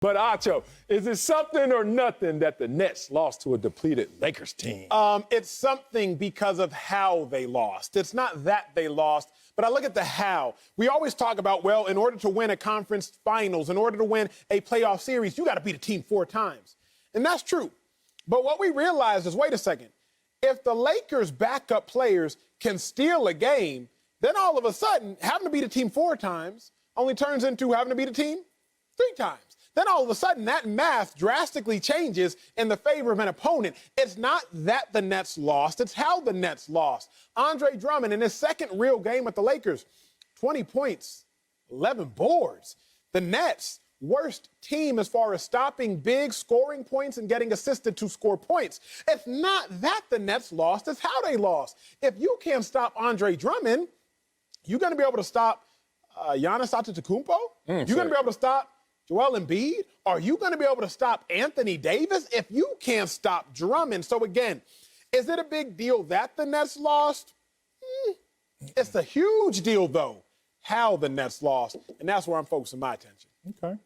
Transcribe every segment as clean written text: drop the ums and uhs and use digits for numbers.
But, Acho, is it something or nothing that the Nets lost to a depleted Lakers team? It's something because of how they lost. It's not that they lost, but I look at the how. We always talk about, well, in order to win a conference finals, in order to win a playoff series, you got to beat a team 4 times. And that's true. But what we realized is, wait a second, if the Lakers' backup players can steal a game, then all of a sudden, having to beat a team 4 times only turns into having to beat a team 3 times. Then all of a sudden, that math drastically changes in the favor of an opponent. It's not that the Nets lost, it's how the Nets lost. Andre Drummond, in his second real game with the Lakers, 20 points, 11 boards. The Nets, worst team as far as stopping big scoring points and getting assisted to score points. It's not that the Nets lost, it's how they lost. If you can't stop Andre Drummond, you're going to be able to stop Giannis Antetokounmpo? You're going to be able to stop Joel Embiid? Are you going to be able to stop Anthony Davis if you can't stop Drummond? So, again, is it a big deal that the Nets lost? It's a huge deal, though, how the Nets lost, and that's where I'm focusing my attention. Okay.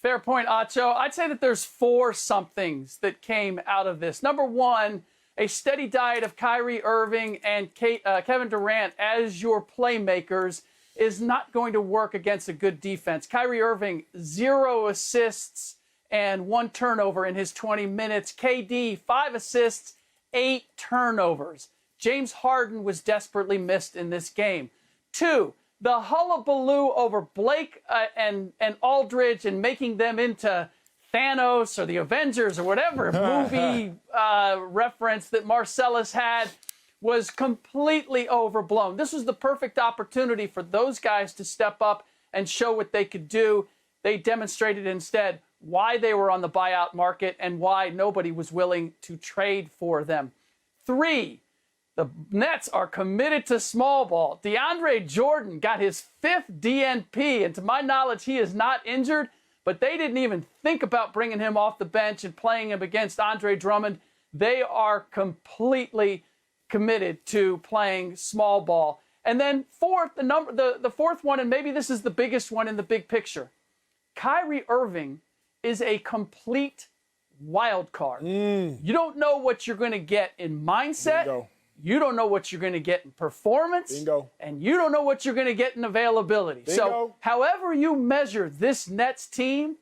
Fair point, Acho. I'd say that there's 4 somethings that came out of this. Number 1, a steady diet of Kyrie Irving and Kevin Durant as your playmakers is not going to work against a good defense. Kyrie Irving, 0 assists and 1 turnover in his 20 minutes. KD, 5 assists, 8 turnovers. James Harden was desperately missed in this game. 2, the hullabaloo over Blake and Aldridge and making them into Thanos or the Avengers or whatever movie reference that Marcellus had was completely overblown. This was the perfect opportunity for those guys to step up and show what they could do. They demonstrated instead why they were on the buyout market and why nobody was willing to trade for them. 3, the Nets are committed to small ball. DeAndre Jordan got his 5th DNP, and to my knowledge, he is not injured, but they didn't even think about bringing him off the bench and playing him against Andre Drummond. They are completely committed to playing small ball. And then 4th, the 4th one, and maybe this is the biggest one in the big picture. Kyrie Irving is a complete wild card. You don't know what you're going to get in mindset. Bingo. You don't know what you're going to get in performance. Bingo. And you don't know what you're going to get in availability. Bingo. So however you measure this Nets team,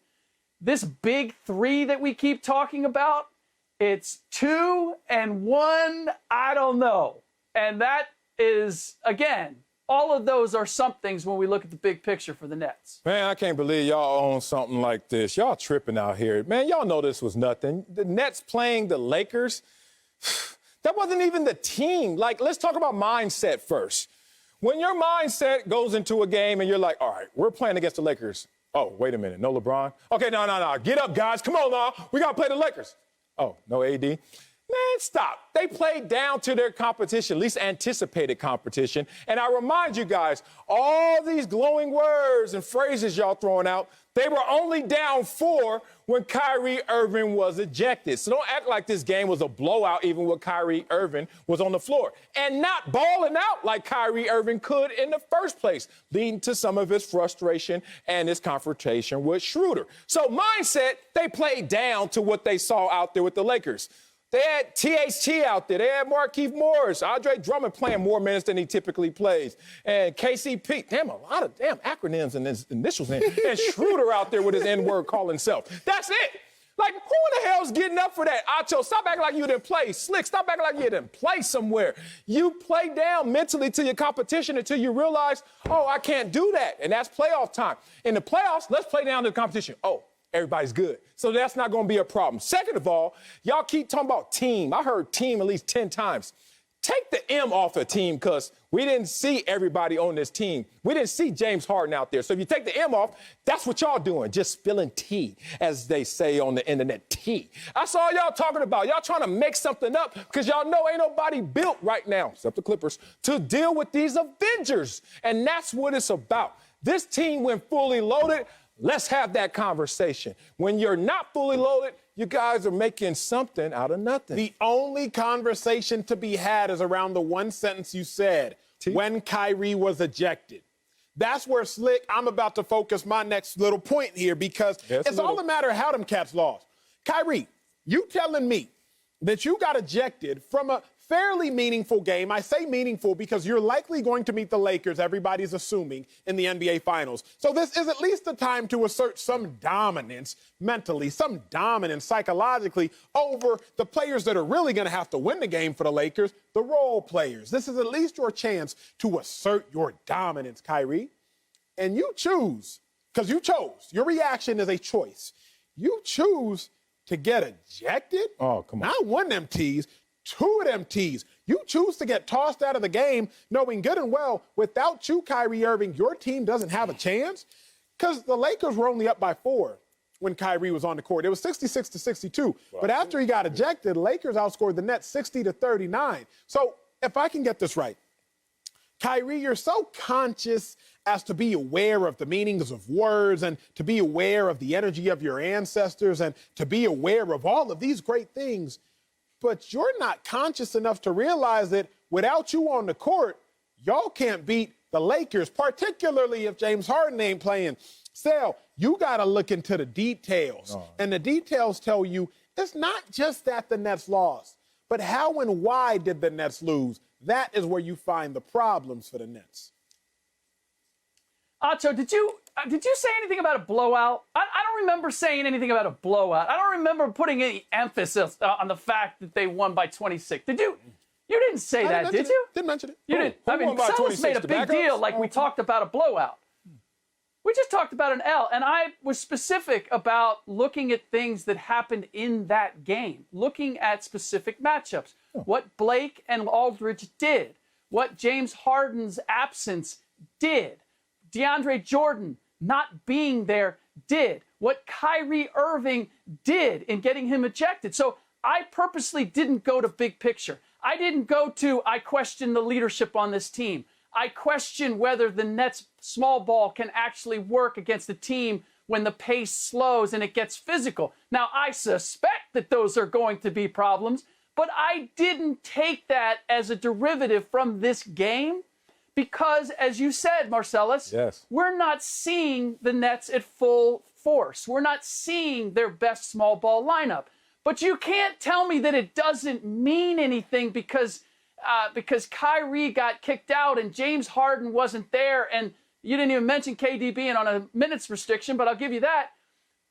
this big 3 that we keep talking about, it's 2 and 1, I don't know. And that is, again, all of those are somethings when we look at the big picture for the Nets. Man, I can't believe y'all own something like this. Y'all tripping out here. Man, y'all know this was nothing. The Nets playing the Lakers, that wasn't even the team. Like, let's talk about mindset first. When your mindset goes into a game and you're like, all right, we're playing against the Lakers. Oh, wait a minute, no LeBron? Okay, no. Get up, guys. Come on now. We got to play the Lakers. Oh, no AD? Man, stop. They played down to their competition, at least anticipated competition. And I remind you guys, all these glowing words and phrases y'all throwing out, they were only down 4 when Kyrie Irving was ejected. So don't act like this game was a blowout even when Kyrie Irving was on the floor. And not balling out like Kyrie Irving could in the first place, leading to some of his frustration and his confrontation with Schroeder. So mindset, they played down to what they saw out there with the Lakers. They had THT out there. They had Markieff Morris. Andre Drummond playing more minutes than he typically plays. And KCP. Damn, a lot of damn acronyms and his initials in. And Schroeder out there with his N-word calling self. That's it. Like, who in the hell's getting up for that? Acho, stop acting like you didn't play. Slick, stop acting like you didn't play somewhere. You play down mentally to your competition until you realize, oh, I can't do that. And that's playoff time. In the playoffs, let's play down to the competition. Oh, everybody's good. So that's not going to be a problem. Second of all, y'all keep talking about team. I heard team at least 10 times. Take the M off the team because we didn't see everybody on this team. We didn't see James Harden out there. So if you take the M off, that's what y'all doing, just spilling tea, as they say on the internet, tea. That's all y'all talking about. Y'all trying to make something up because y'all know ain't nobody built right now, except the Clippers, to deal with these Avengers. And that's what it's about. This team, when fully loaded, let's have that conversation. When you're not fully loaded, you guys are making something out of nothing. The only conversation to be had is around the one sentence you said, when Kyrie was ejected. That's where Slick, I'm about to focus my next little point here because it's all a matter of how them cats lost. Kyrie, you telling me that you got ejected from a fairly meaningful game. I say meaningful because you're likely going to meet the Lakers, everybody's assuming, in the NBA Finals. So this is at least the time to assert some dominance mentally, some dominance psychologically over the players that are really going to have to win the game for the Lakers, the role players. This is at least your chance to assert your dominance, Kyrie. And you choose, because you chose. Your reaction is a choice. You choose to get ejected. Oh, come on. Not one of them T's. Two of them T's. You choose to get tossed out of the game knowing good and well without you, Kyrie Irving, your team doesn't have a chance because the Lakers were only up by 4 when Kyrie was on the court. It was 66-62. Wow. But after he got ejected, the Lakers outscored the Nets 60-39. So if I can get this right, Kyrie, you're so conscious as to be aware of the meanings of words and to be aware of the energy of your ancestors and to be aware of all of these great things. But you're not conscious enough to realize that without you on the court, y'all can't beat the Lakers, particularly if James Harden ain't playing. Sal, you got to look into the details. And the details tell you it's not just that the Nets lost, but how and why did the Nets lose? That is where you find the problems for the Nets. Acho, did you say anything about a blowout? I don't remember saying anything about a blowout. I don't remember putting any emphasis on the fact that they won by 26. Did you? You didn't say that, did you? Didn't mention it. You didn't. I mean, some of us made a big deal like we talked about a blowout. We just talked about an L, and I was specific about looking at things that happened in that game, looking at specific matchups, what Blake and Aldridge did, what James Harden's absence did, DeAndre Jordan not being there did, what Kyrie Irving did in getting him ejected. So I purposely didn't go to big picture. I didn't go to, I question the leadership on this team. I question whether the Nets small ball can actually work against a team when the pace slows and it gets physical. Now, I suspect that those are going to be problems, but I didn't take that as a derivative from this game because, as you said, Marcellus, we're not seeing the Nets at full force. We're not seeing their best small ball lineup. But you can't tell me that it doesn't mean anything because Kyrie got kicked out and James Harden wasn't there, and you didn't even mention KD being on a minutes restriction, but I'll give you that.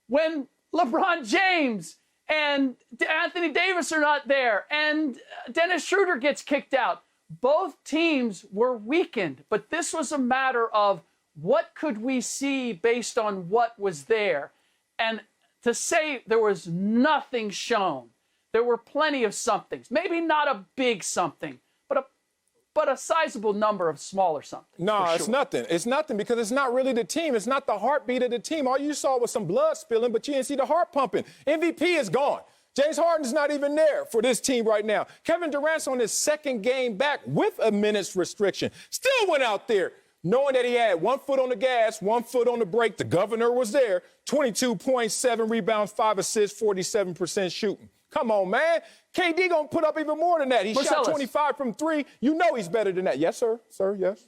When LeBron James and Anthony Davis are not there and Dennis Schroeder gets kicked out, both teams were weakened. But this was a matter of what could we see based on what was there. And to say there was nothing shown, there were plenty of somethings. Maybe not a big something, but a sizable number of smaller somethings. No, it's nothing. It's nothing because it's not really the team. It's not the heartbeat of the team. All you saw was some blood spilling, but you didn't see the heart pumping. MVP is gone. James Harden's not even there for this team right now. Kevin Durant's on his second game back with a minutes restriction. Still went out there knowing that he had 1 foot on the gas, 1 foot on the brake. The governor was there. 22.7 rebounds, 5 assists, 47% shooting. Come on, man. KD gonna put up even more than that. He shot 25 from 3. You know he's better than that. Yes, sir. Sir, yes.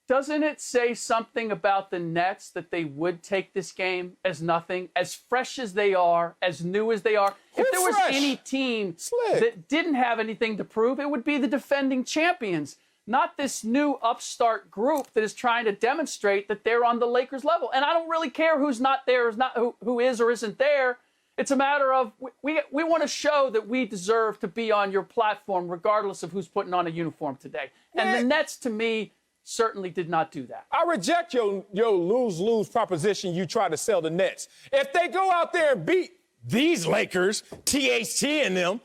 Doesn't it say something about the Nets that they would take this game as nothing, as fresh as they are, as new as they are? If there was any team that didn't have anything to prove, it would be the defending champions, not this new upstart group that is trying to demonstrate that they're on the Lakers level. And I don't really care who's not there, who is or isn't there. It's a matter of we want to show that we deserve to be on your platform regardless of who's putting on a uniform today. And the Nets, to me, certainly did not do that. I reject your lose-lose proposition you try to sell the Nets. If they go out there and beat these Lakers, THT and them,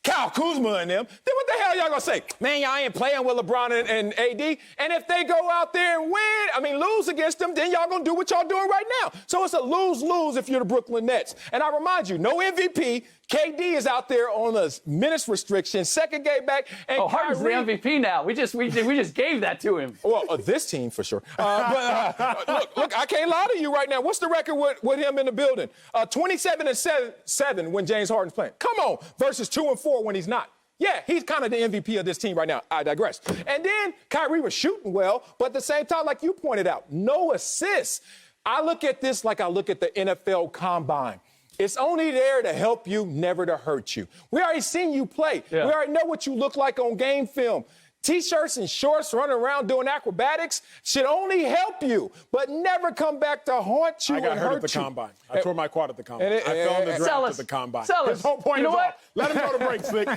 Kyle Kuzma and them, then what the hell y'all gonna say? Man, y'all ain't playing with LeBron and AD. And if they go out there and lose against them, then y'all gonna do what y'all doing right now. So it's a lose-lose if you're the Brooklyn Nets. And I remind you, no MVP. KD is out there on a minutes restriction, second game back. And Harden's the MVP now. We just gave that to him. Well, this team for sure. Look, I can't lie to you right now. What's the record with him in the building? 27-7 when James Harden's playing. Come on, versus 2-4 when he's not. Yeah, he's kind of the MVP of this team right now. I digress. And then Kyrie was shooting well, but at the same time, like you pointed out, no assists. I look at this like I look at the NFL Combine. It's only there to help you, never to hurt you. We already seen you play. Yeah. We already know what you look like on game film. T-shirts and shorts running around doing acrobatics should only help you, but never come back to haunt you. I got and hurt at the you. combine. I tore my quad at the combine. And I fell in the draft at the combine. Sell us. His whole point You know is what? off. Let him go to break, Slick.